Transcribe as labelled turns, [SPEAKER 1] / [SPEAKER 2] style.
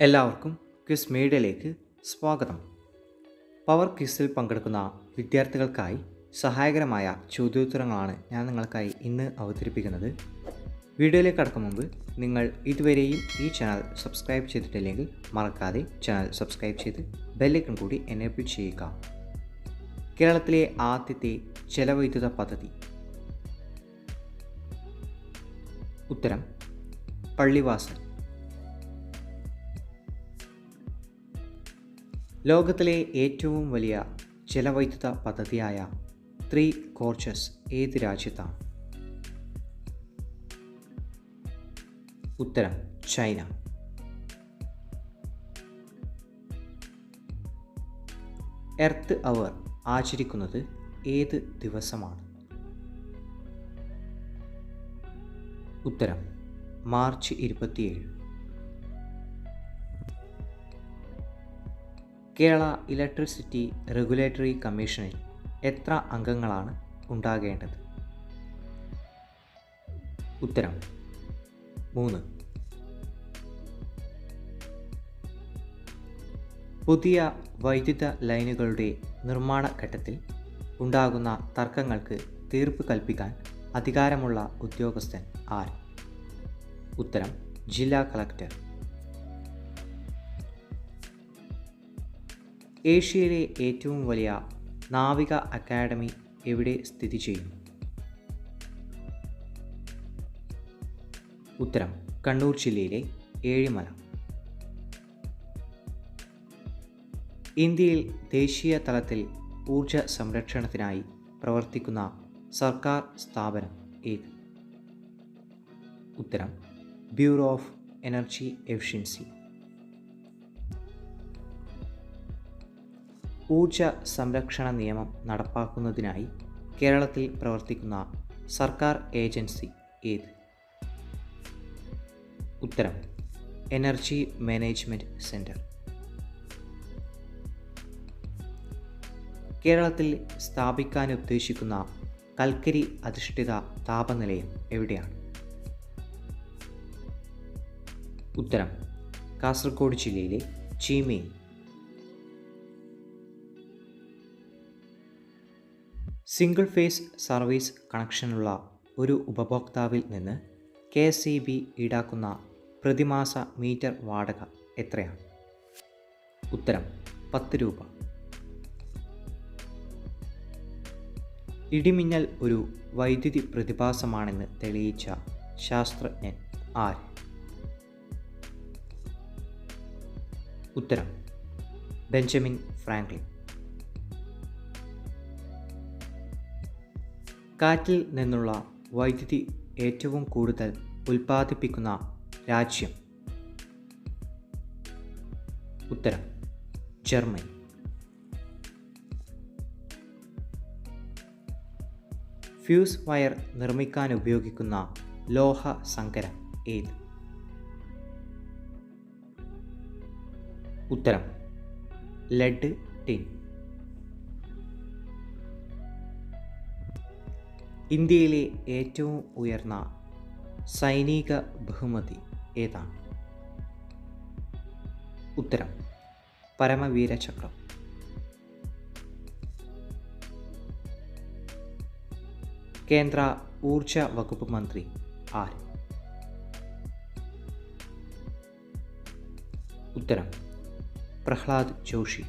[SPEAKER 1] എല്ലാവർക്കും ക്വിസ് മീഡിയയിലേക്ക് സ്വാഗതം. പവർ ക്വിസിൽ പങ്കെടുക്കുന്ന വിദ്യാർത്ഥികൾക്കായി സഹായകരമായ ചോദ്യോത്തരങ്ങളാണ് ഞാൻ നിങ്ങൾക്കായി ഇന്ന് അവതരിപ്പിക്കുന്നത്. വീഡിയോയിലേക്ക് കടക്കും മുമ്പ് നിങ്ങൾ ഇതുവരെയും ഈ ചാനൽ സബ്സ്ക്രൈബ് ചെയ്തിട്ടില്ലെങ്കിൽ മറക്കാതെ ചാനൽ സബ്സ്ക്രൈബ് ചെയ്ത് ബെല്ലൈക്കൺ കൂടി എനേബിൾ ചെയ്യുക. കേരളത്തിലെ ആദ്യത്തെ ജലവൈദ്യുത പദ്ധതി? ഉത്തരം പള്ളിവാസൽ. ലോകത്തിലെ ഏറ്റവും വലിയ ജലവൈദ്യുത പദ്ധതിയായ ത്രീ ഗോർജസ് ഏത് രാജ്യത്താണ്? ഉത്തരം ചൈന. എർത്ത് അവർ ആചരിക്കുന്നത് ഏത് ദിവസമാണ്? ഉത്തരം മാർച്ച് 27. കേരള ഇലക്ട്രിസിറ്റി റെഗുലേറ്ററി കമ്മീഷനിൽ എത്ര അംഗങ്ങളാണ് ഉണ്ടാകേണ്ടത്? ഉത്തരം 3. പുതിയ വൈദ്യുത ലൈനുകളുടെ നിർമ്മാണ ഘട്ടത്തിൽ ഉണ്ടാകുന്ന തർക്കങ്ങൾക്ക് തീർപ്പ് കൽപ്പിക്കാൻ അധികാരമുള്ള ഉദ്യോഗസ്ഥൻ ആര്? ഉത്തരം ജില്ലാ കളക്ടർ. ഏഷ്യയിലെ ഏറ്റവും വലിയ നാവിക അക്കാദമി എവിടെ സ്ഥിതി ചെയ്യുന്നു? ഉത്തരം കണ്ണൂർ ജില്ലയിലെ ഏഴിമല. ഇന്ത്യയിൽ ദേശീയ തലത്തിൽ ഊർജ സംരക്ഷണത്തിനായി പ്രവർത്തിക്കുന്ന സർക്കാർ സ്ഥാപനം ഏത്? ഉത്തരം ബ്യൂറോ ഓഫ് എനർജി എഫിഷ്യൻസി. ഊർജ സംരക്ഷണ നിയമം നടപ്പാക്കുന്നതിനായി കേരളത്തിൽ പ്രവർത്തിക്കുന്ന സർക്കാർ ഏജൻസി ഏത്? ഉത്തരം എനർജി മാനേജ്മെൻറ്റ് സെൻറ്റർ. കേരളത്തിൽ സ്ഥാപിക്കാനുദ്ദേശിക്കുന്ന കൽക്കരി അധിഷ്ഠിത താപനിലയം എവിടെയാണ്? ഉത്തരം കാസർഗോഡ് ജില്ലയിലെ ചീമേനി. സിംഗിൾ ഫേസ് സർവീസ് കണക്ഷനുള്ള ഒരു ഉപഭോക്താവിൽ നിന്ന് KSEB ഈടാക്കുന്ന പ്രതിമാസ മീറ്റർ വാടക എത്രയാണ്? ഉത്തരം 10 രൂപ. ഇടിമിന്നൽ ഒരു വൈദ്യുതി പ്രതിഭാസമാണെന്ന് തെളിയിച്ച ശാസ്ത്രജ്ഞൻ ആര്? ഉത്തരം ബെഞ്ചമിൻ ഫ്രാങ്ക്ലിൻ. കാറ്റിൽ നിന്നുള്ള വൈദ്യുതി ഏറ്റവും കൂടുതൽ ഉൽപ്പാദിപ്പിക്കുന്ന രാജ്യം? ഉത്തരം ജർമ്മനി. ഫ്യൂസ് വയർ നിർമ്മിക്കാൻ ഉപയോഗിക്കുന്ന ലോഹ സങ്കരം ഏത്? ഉത്തരം ലെഡ് ടിൻ. ഇന്ത്യയിലെ ഏറ്റവും ഉയർന്ന സൈനിക ബഹുമതി ഏതാണ്? ഉത്തരം പരമവീര ചക്രം. കേന്ദ്ര ഊർജ വകുപ്പ് മന്ത്രി ആര്? ഉത്തരം പ്രഹ്ലാദ് ജോഷി.